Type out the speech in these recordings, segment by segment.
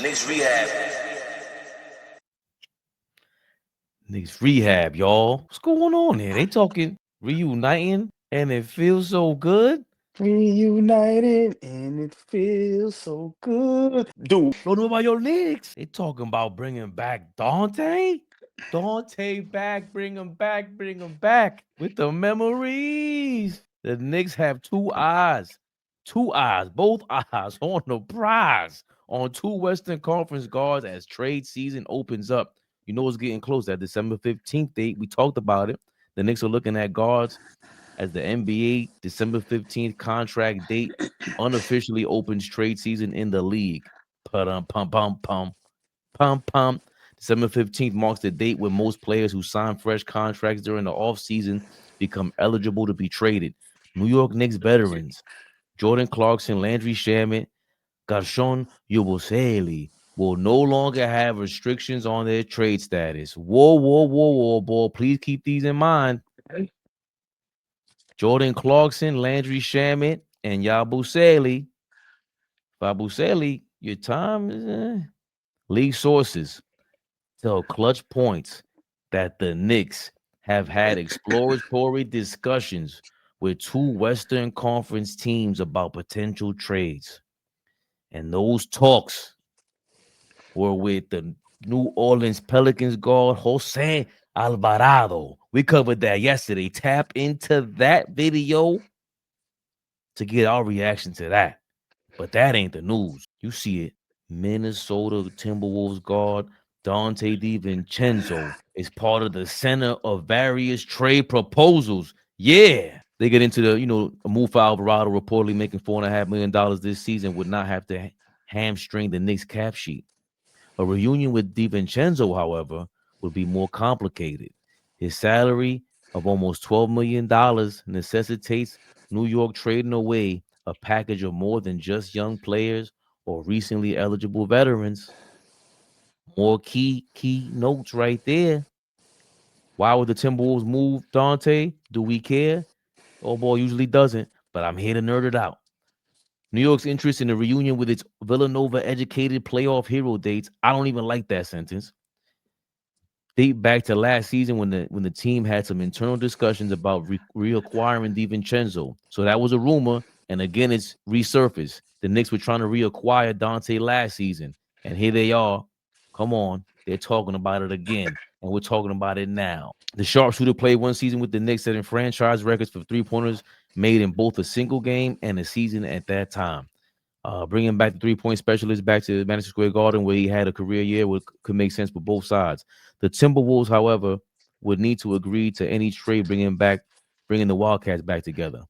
Knicks rehab. Knicks rehab, y'all. What's going on here? They talking reuniting and it feels so good. Reunited and it feels so good. Dude, Don't know about your Knicks. They talking about bringing back Donte. Donte back, bring him back with the memories. The Knicks have two eyes, both eyes on the prize on two Western Conference guards as trade season opens up. You know it's getting close. That December 15th date, we talked about it. The Knicks are looking at guards as the NBA December 15th contract date unofficially opens trade season in the league. Pum pum pum pum pum pum. December 15th marks the date when most players who sign fresh contracts during the offseason become eligible to be traded. New York Knicks veterans Jordan Clarkson, Landry Shamet, Garshon Yabusele will no longer have restrictions on their trade status. Whoa, boy. Please keep these in mind. Jordan Clarkson, Landry Shamet, and Yabusele. Yabusele, your time is league sources tell Clutch Points that the Knicks have had exploratory discussions with two Western Conference teams about potential trades. And those talks were with the New Orleans Pelicans guard Jose Alvarado. We covered that yesterday. Tap into that video to get our reaction to that. But that ain't the news. You see it. Minnesota Timberwolves guard Donte DiVincenzo is part of the center of various trade proposals. Yeah. They get into the, a move for Alvarado reportedly making $4.5 million this season would not have to hamstring the Knicks cap sheet. A reunion with DiVincenzo, however, would be more complicated. His salary of almost $12 million necessitates New York trading away a package of more than just young players or recently eligible veterans. More key notes right there. Why would the Timberwolves move Donte? Do we care? Oh boy, usually doesn't, but I'm here to nerd it out. New York's interest in a reunion with its Villanova-educated playoff hero dates. I don't even like that sentence. Date back to last season when the team had some internal discussions about reacquiring DiVincenzo. So that was a rumor, and again, it's resurfaced. The Knicks were trying to reacquire Donte last season, and here they are. Come on, they're talking about it again, and we're talking about it now. The sharpshooter played one season with the Knicks, setting franchise records for three-pointers made in both a single game and a season at that time. Bringing back the three-point specialist back to Madison Square Garden, where he had a career year, could make sense for both sides. The Timberwolves, however, would need to agree to any trade bringing the Wildcats back together.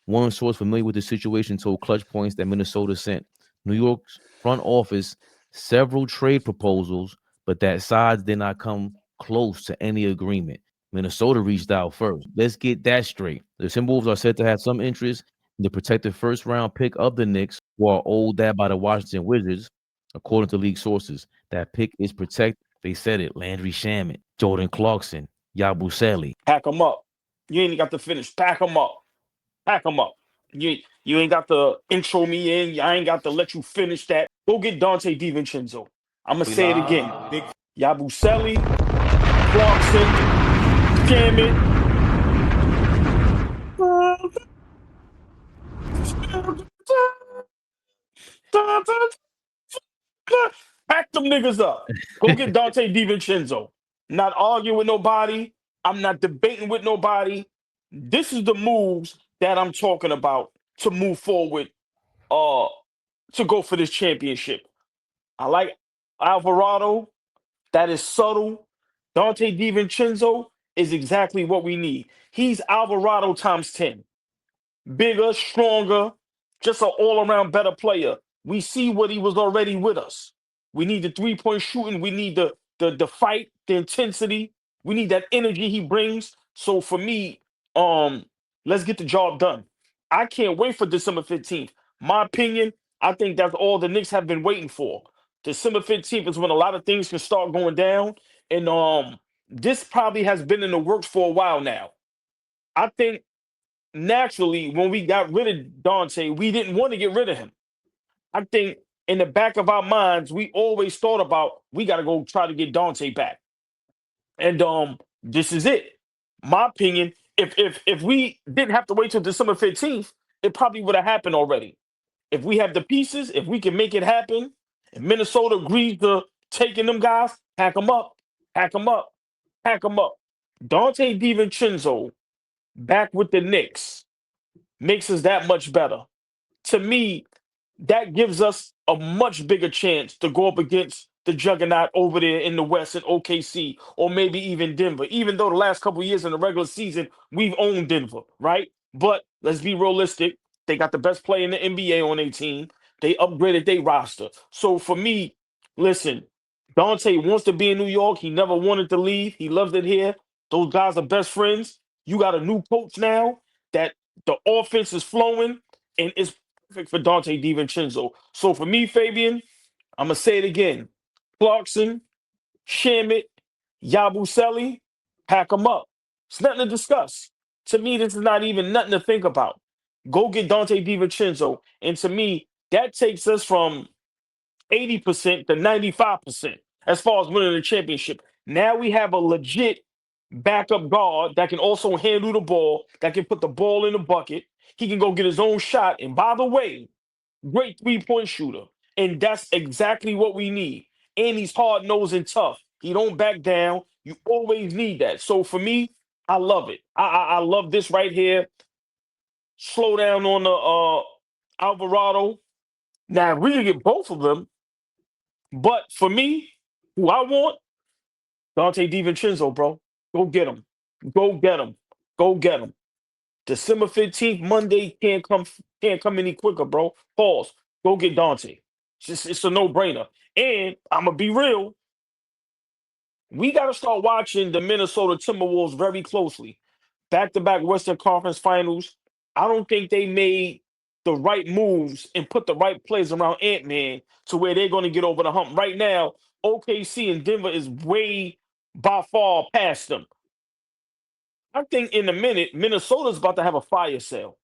One source familiar with the situation told Clutch Points that Minnesota sent New York's front office several trade proposals, but that sides did not come close to any agreement. Minnesota reached out first. Let's get that straight. The Timberwolves are said to have some interest in the protected first-round pick of the Knicks, who are owed that by the Washington Wizards, according to league sources. That pick is protected. They said it. Landry Shamet, Jordan Clarkson, Yabusele. pack them up. You ain't got to finish. Pack them up. Pack them up. You ain't got to intro me in. I ain't got to let you finish that. Go get Donte DiVincenzo. I'm going to say it again. Yabusele, Clarkson, Shamet. Pack them niggas up. Go get Donte DiVincenzo. Not arguing with nobody. I'm not debating with nobody. This is the moves that I'm talking about to move forward, to go for this championship. I like Alvarado. That is subtle. Donte DiVincenzo is exactly what we need. He's Alvarado times 10. Bigger, stronger, just an all-around better player. We see what he was already with us. We need the three-point shooting. We need the fight, the intensity. We need that energy he brings. So for me, let's get the job done. I can't wait for December 15th. My opinion, I think that's all the Knicks have been waiting for. December 15th is when a lot of things can start going down. And this probably has been in the works for a while now. I think naturally, when we got rid of Donte, we didn't want to get rid of him. I think in the back of our minds, we always thought about we got to go try to get Donte back. And this is it. My opinion, if we didn't have to wait till December 15th, it probably would have happened already. If we have the pieces, if we can make it happen, if Minnesota agrees to taking them guys, pack them up, pack them up, pack them up. Donte DiVincenzo back with the Knicks makes us that much better. To me, that gives us a much bigger chance to go up against the juggernaut over there in the West in OKC or maybe even Denver. Even though the last couple of years in the regular season, we've owned Denver, right? But let's be realistic. They got the best player in the NBA on their team. They upgraded their roster. So for me, listen, Donte wants to be in New York. He never wanted to leave. He loves it here. Those guys are best friends. You got a new coach now that the offense is flowing and it's perfect for Donte DiVincenzo. So for me, Fabian, I'm gonna say it again. Clarkson, Shamit, Yabusele, pack them up. It's nothing to discuss. To me, this is not even nothing to think about. Go get Donte DiVincenzo. And to me, that takes us from 80% to 95% as far as winning the championship. Now we have a legit backup guard that can also handle the ball, that can put the ball in the bucket. He can go get his own shot. And by the way, great 3-point shooter. And that's exactly what we need. And he's hard-nosed and tough. He don't back down. You always need that. So for me, I love it. I love this right here. Slow down on the Alvarado. Now, we can get both of them. But for me, who I want, Donte DiVincenzo, bro. Go get him. Go get him. Go get him. December 15th, Monday can't come any quicker, bro. Pause. Go get Donte. It's a no-brainer. And I'm gonna be real. We gotta start watching the Minnesota Timberwolves very closely. Back-to-back Western Conference Finals. I don't think they made the right moves and put the right plays around Ant-Man to where they're gonna get over the hump. Right now, OKC and Denver is way by far past them. I think in a minute, Minnesota's about to have a fire sale.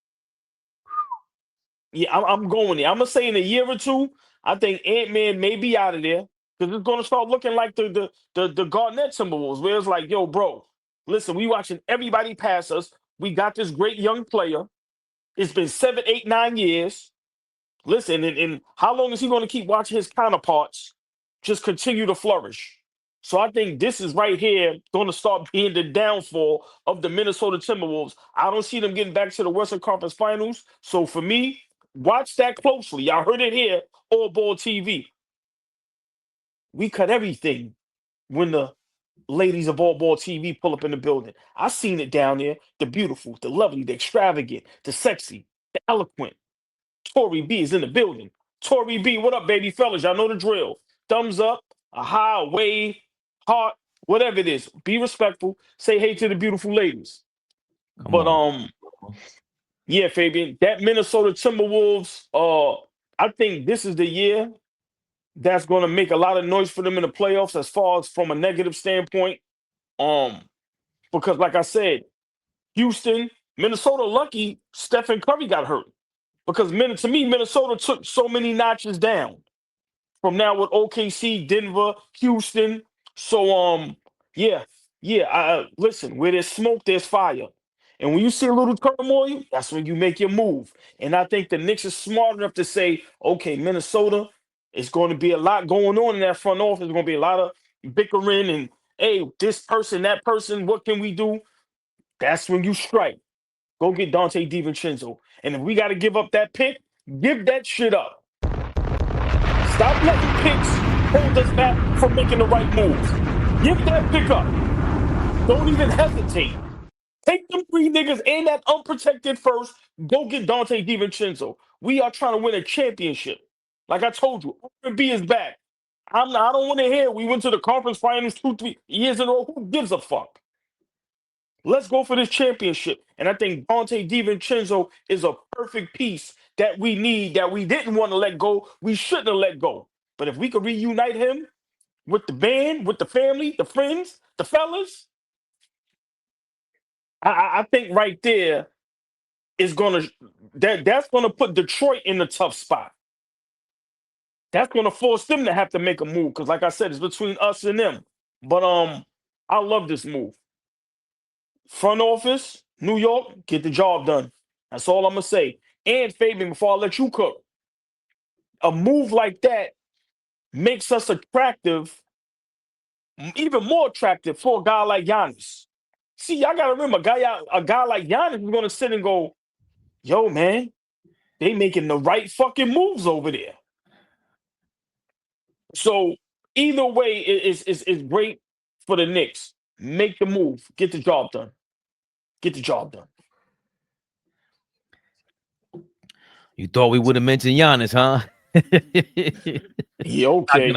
Yeah, I'm going there. I'm gonna say in a year or two, I think Ant-Man may be out of there because it's gonna start looking like the Garnett Timberwolves, where it's like, yo, bro, listen, we watching everybody pass us. We got this great young player. It's been 7, 8, 9 years. Listen, and how long is he going to keep watching his counterparts just continue to flourish? So I think this is right here going to start being the downfall of the Minnesota Timberwolves. I don't see them getting back to the Western Conference Finals. So for me, watch that closely. Y'all heard it here, ALLBALL TV. We cut everything when the ladies of ALLBALL TV pull up in the building. I seen it down there. The beautiful, the lovely, the extravagant, the sexy, the eloquent. Tori B is in the building. Tori B, what up, baby fellas? Y'all know the drill. Thumbs up, a high, a wave, heart, whatever it is. Be respectful. Say hey to the beautiful ladies. Come But on. yeah, Fabian, that Minnesota Timberwolves, I think this is the year that's going to make a lot of noise for them in the playoffs as far as from a negative standpoint. Um, because like I said, Houston, Minnesota lucky Stephen Curry got hurt. Because to me, Minnesota took so many notches down from now with OKC, Denver, Houston. So yeah, yeah. Listen, where there's smoke, there's fire. And when you see a little turmoil, that's when you make your move. And I think the Knicks is smart enough to say, okay, Minnesota, it's going to be a lot going on in that front office. There's going to be a lot of bickering and hey, this person, that person, what can we do? That's when you strike. Go get Donte DiVincenzo. And if we got to give up that pick, give that shit up. Stop letting picks hold us back from making the right moves. Give that pick up. Don't even hesitate. Take them 3 niggas and that unprotected first. Go get Donte DiVincenzo. We are trying to win a championship. Like I told you, R&B is back. I don't want to hear we went to the conference finals 2, 3 years in a row. Who gives a fuck? Let's go for this championship. And I think Donte DiVincenzo is a perfect piece that we need, that we didn't want to let go. We shouldn't have let go. But if we could reunite him with the band, with the family, the friends, the fellas, I think right there is gonna that's gonna put Detroit in a tough spot. That's going to force them to have to make a move because, like I said, it's between us and them. But I love this move. Front office, New York, get the job done. That's all I'm gonna say. And Fabian, before I let you cook, a move like that makes us attractive, even more attractive for a guy like Giannis. See, y'all gotta remember, a guy like Giannis is gonna sit and go, "Yo, man, they making the right fucking moves over there." So either way, it's great for the Knicks. Make the move, get the job done, get the job done. You thought we would have mentioned Giannis, huh? Yeah, okay.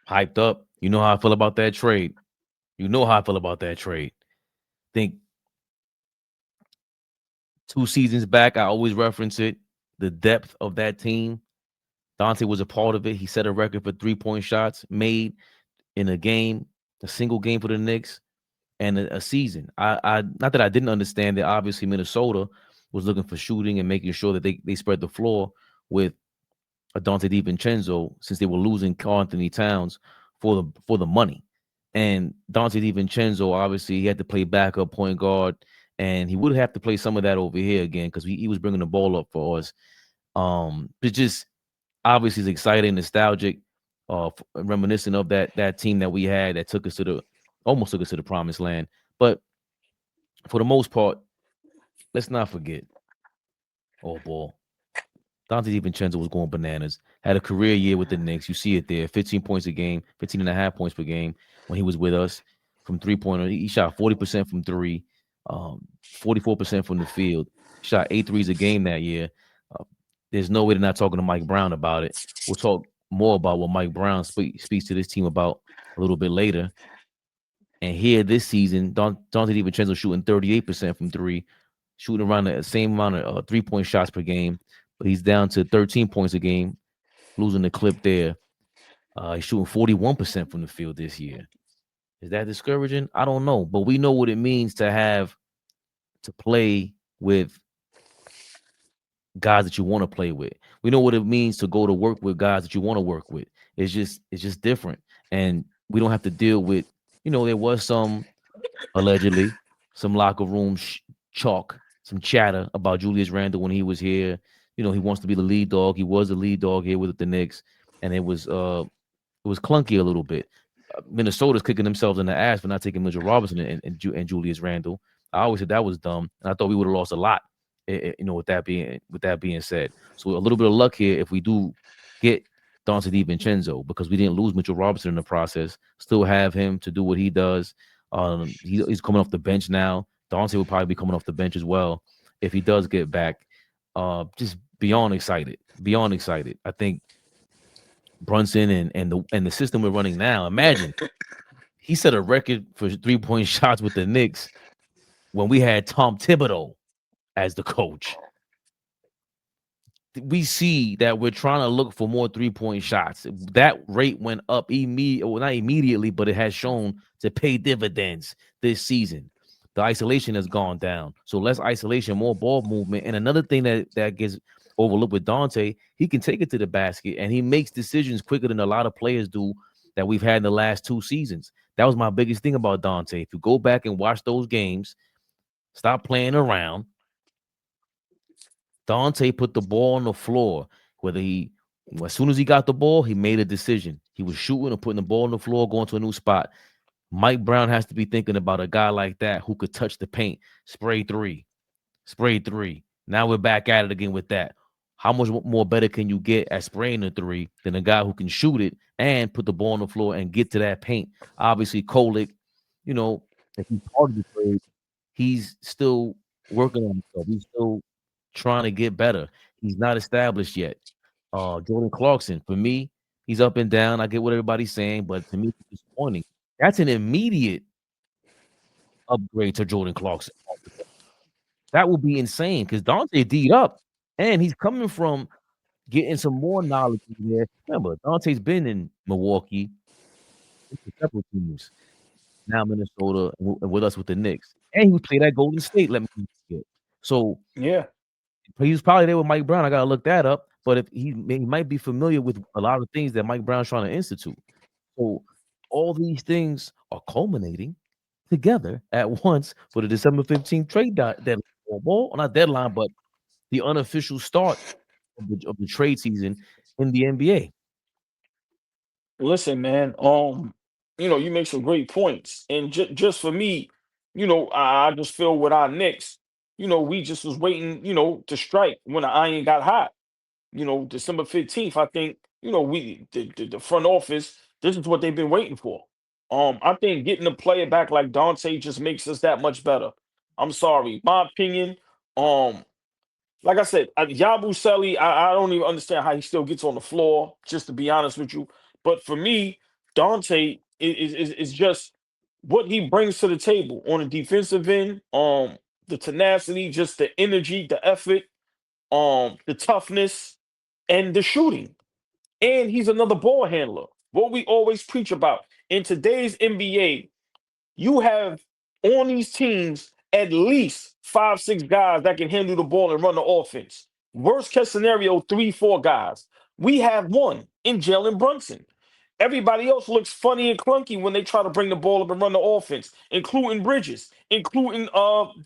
Hyped up. You know how I feel about that trade. You know how I feel about that trade. Think 2 seasons back, I always reference it. The depth of that team. Donte was a part of it. He set a record for 3-point shots made in a game, a single game for the Knicks, and a season. I not that I didn't understand that. Obviously, Minnesota was looking for shooting and making sure that they spread the floor with a Donte DiVincenzo, since they were losing Karl Anthony Towns for the money. And Donte DiVincenzo, obviously, he had to play backup point guard, and he would have to play some of that over here again because he was bringing the ball up for us. But just obviously, it's exciting, nostalgic, reminiscent of that team that we had that almost took us to the promised land. But for the most part, let's not forget, ball. Donte DiVincenzo was going bananas. Had a career year with the Knicks. You see it there. 15 points a game, 15 and a half points per game when he was with us from three-pointer. He shot 40% from three, 44% from the field. Shot 8 threes a game that year. There's no way they're not talking to Mike Brown about it. We'll talk more about what Mike Brown speaks to this team about a little bit later. And here this season, Donte DiVincenzo shooting 38% from three, shooting around the same amount of 3-point shots per game, but he's down to 13 points a game, losing the clip there. He's shooting 41% from the field this year. Is that discouraging? I don't know, but we know what it means to play with guys that you want to play with. We know what it means to go to work with guys that you want to work with. It's just different, and we don't have to deal with. There was some allegedly some locker room chalk, some chatter about Julius Randle when he was here. He wants to be the lead dog. He was the lead dog here with the Knicks, and it was clunky a little bit. Minnesota's kicking themselves in the ass for not taking Mitchell Robinson and Julius Randle. I always said that was dumb, and I thought we would have lost a lot. With that being said, so a little bit of luck here if we do get Donte DiVincenzo, because we didn't lose Mitchell Robinson in the process. Still have him to do what he does. He's coming off the bench now. Donte will probably be coming off the bench as well if he does get back. Just beyond excited. I think Brunson and the system we're running now. Imagine he set a record for 3-point shots with the Knicks when we had Tom Thibodeau as the coach. We see that we're trying to look for more 3-point shots. That rate went up not immediately, but it has shown to pay dividends this season. The isolation has gone down. So less isolation, more ball movement. And another thing that gets overlooked with Donte, he can take it to the basket, and he makes decisions quicker than a lot of players do that we've had in the last 2 seasons. That was my biggest thing about Donte. If you go back and watch those games, stop playing around. Donte put the ball on the floor. As soon as he got the ball, he made a decision. He was shooting or putting the ball on the floor, going to a new spot. Mike Brown has to be thinking about a guy like that who could touch the paint, spray three. Now we're back at it again with that. How much more better can you get at spraying the three than a guy who can shoot it and put the ball on the floor and get to that paint? Obviously, Kolek, if he's part of the trade, he's still working on himself. He's still trying to get better. He's not established yet. Jordan Clarkson, for me, he's up and down. I get what everybody's saying, but to me, it's disappointing. That's an immediate upgrade to Jordan Clarkson. That would be insane because Donte D'd up, and he's coming from getting some more knowledge in there. Remember, Dante's been in Milwaukee, several teams, now Minnesota, and with us with the Knicks, and he played at Golden State. Let me forget. So Yeah, He was probably there with Mike Brown. I gotta look that up. But if he might be familiar with a lot of things that Mike Brown's trying to institute. So all these things are culminating together at once for the December 15th trade deadline. Well, not deadline, but the unofficial start of the trade season in the NBA. Listen, man. You make some great points, and just for me, I just feel with our Knicks, we just was waiting, to strike when the iron got hot. December 15th, I think, the front office, this is what they've been waiting for. I think getting a player back like Dante just makes us that much better. I'm sorry, my opinion. Um, like I said, Yabusele, I don't even understand how he still gets on the floor, just to be honest with you. But for me, Dante is just what he brings to the table on the defensive end, the tenacity, just the energy, the effort, the toughness, and the shooting. And he's another ball handler. What we always preach about in today's NBA, you have on these teams at least 5, 6 guys that can handle the ball and run the offense. Worst case scenario, 3, 4 guys. We have one in Jalen Brunson. Everybody else looks funny and clunky when they try to bring the ball up and run the offense, including Bridges, including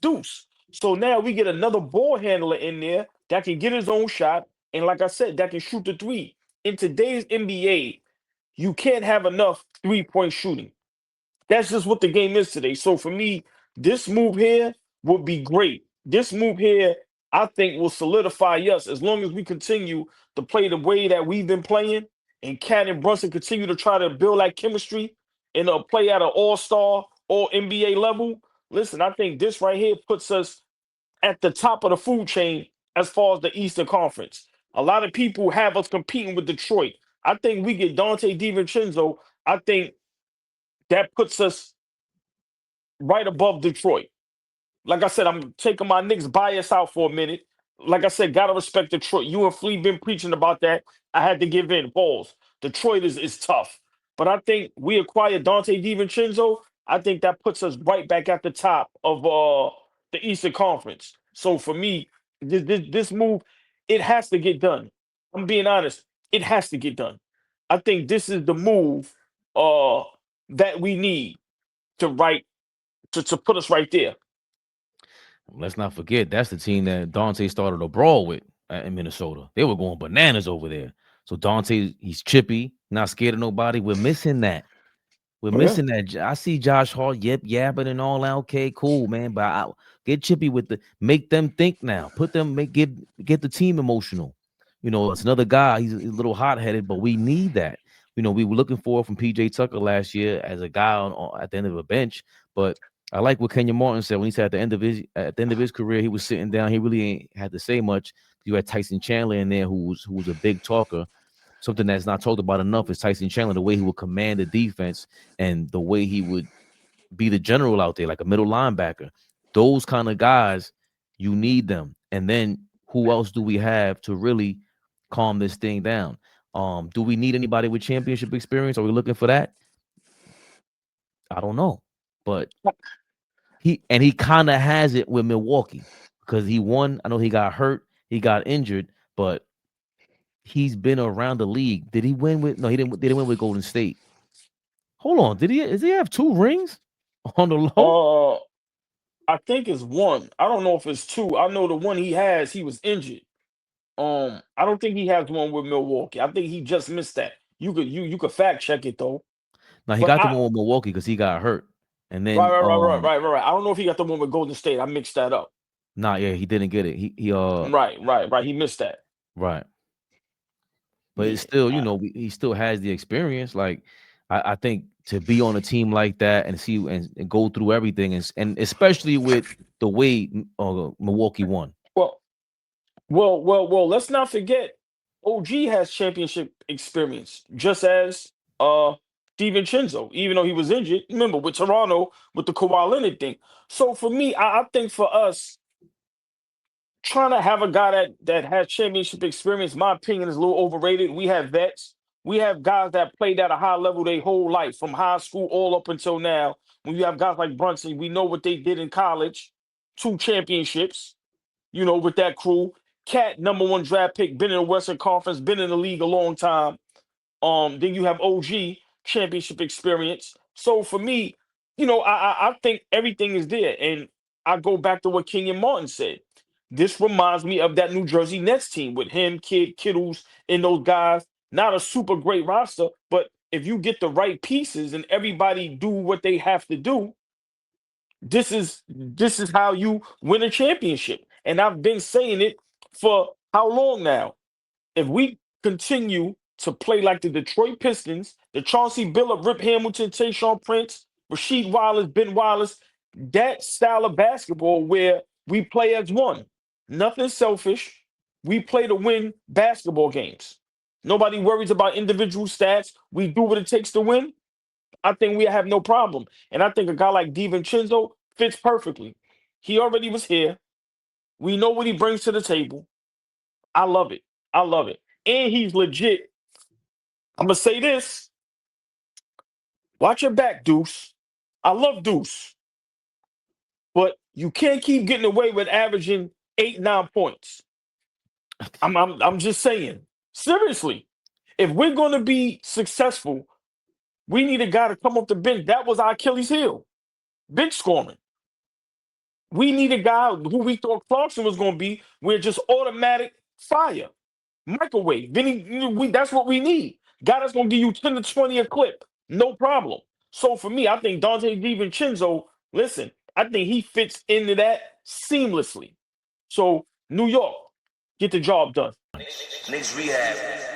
Deuce. So now we get another ball handler in there that can get his own shot, and like I said, that can shoot the three. In today's NBA, you can't have enough 3-point shooting. That's just what the game is today. So for me, this move here would be great. This move here, I think, will solidify us as long as we continue to play the way that we've been playing, and Cat and Brunson continue to try to build that chemistry and play at an all-star or NBA level. Listen, I think this right here puts us at the top of the food chain as far as the Eastern Conference. A lot of people have us competing with Detroit. I think we get Donte DiVincenzo. I think that puts us right above Detroit. Like I said, I'm taking my Knicks bias out for a minute. Like I said, gotta respect Detroit. You and Flea been preaching about that. I had to give in. Balls. Detroit is tough. But I think we acquired Donte DiVincenzo. I think that puts us right back at the top of the Eastern Conference. So for me, this move, it has to get done. I'm being honest. It has to get done. I think this is the move uh that we need to right to put us right there. Let's not forget that's the team that Dante started a brawl with in Minnesota. They were going bananas over there. So Dante, he's chippy, not scared of nobody. We're missing that. We're Oh yeah. missing that. I see Josh Hart, yapping and all that. Okay, cool, man. But get chippy with make them think now. Put them, get the team emotional. It's another guy. He's a little hot headed, but we need that. We were looking for from PJ Tucker last year as a guy at the end of a bench. But I like what Kenya Martin said when he said at the end of his career, he was sitting down. He really ain't had to say much. You had Tyson Chandler in there who was a big talker. Something that's not talked about enough is Tyson Chandler, the way he would command the defense and the way he would be the general out there, like a middle linebacker. Those kind of guys, you need them. And then who else do we have to really calm this thing down? Do we need anybody with championship experience? Are we looking for that? I don't know. But he kind of has it with Milwaukee because he won. I know he got hurt, he got injured, but he's been around the league. Did he win with? No, he didn't. They didn't win with Golden State. Hold on. Does he have 2 rings on the low? Uh, I think it's one. I don't know if it's two. I know the one he has, he was injured. I don't think he has one with Milwaukee. I think he just missed that. You could fact check it though. Now he But got the I one with Milwaukee because he got hurt, and right, then right, right, right, right, right, right. I don't know if he got the one with Golden State. I mixed that up. nah, yeah, he didn't get it. He Right, right, right. He missed that. right, but it's Yeah. still he still has the experience. Like I think to be on a team like that and see and go through everything and especially with the way Milwaukee won. Well, well. Let's not forget, OG has championship experience, just as DiVincenzo, even though he was injured. Remember with Toronto with the Kawhi Leonard thing. So for me, I think for us trying to have a guy that has championship experience, my opinion, is a little overrated. We have vets. We have guys that played at a high level their whole life, from high school all up until now. When you have guys like Brunson, we know what they did in college, 2 championships, with that crew. Cat, #1 draft pick, been in the Western Conference, been in the league a long time. Then you have OG, championship experience. So for me, I think everything is there. And I go back to what Kenyon Martin said. This reminds me of that New Jersey Nets team with him, Kittles, and those guys. Not a super great roster, but if you get the right pieces and everybody do what they have to do, this is how you win a championship. And I've been saying it for how long now? If we continue to play like the Detroit Pistons, the Chauncey Billups, Rip Hamilton, Tayshaun Prince, Rasheed Wallace, Ben Wallace, that style of basketball where we play as one, nothing selfish. We play to win basketball games. Nobody worries about individual stats. We do what it takes to win. I think we have no problem. And I think a guy like DiVincenzo fits perfectly. He already was here. We know what he brings to the table. I love it. I love it. And he's legit. I'm going to say this. Watch your back, Deuce. I love Deuce. But you can't keep getting away with averaging 8, 9 points. I'm just saying. Seriously. If we're going to be successful, we need a guy to come off the bench. That was our Achilles heel. Bench scoring. We need a guy who we thought Clarkson was going to be. We're just automatic fire. Microwave. That's what we need. Guy that's going to give you 10 to 20 a clip. No problem. So for me, I think Donte DiVincenzo, listen, I think he fits into that seamlessly. So New York, get the job done. Knicks rehab.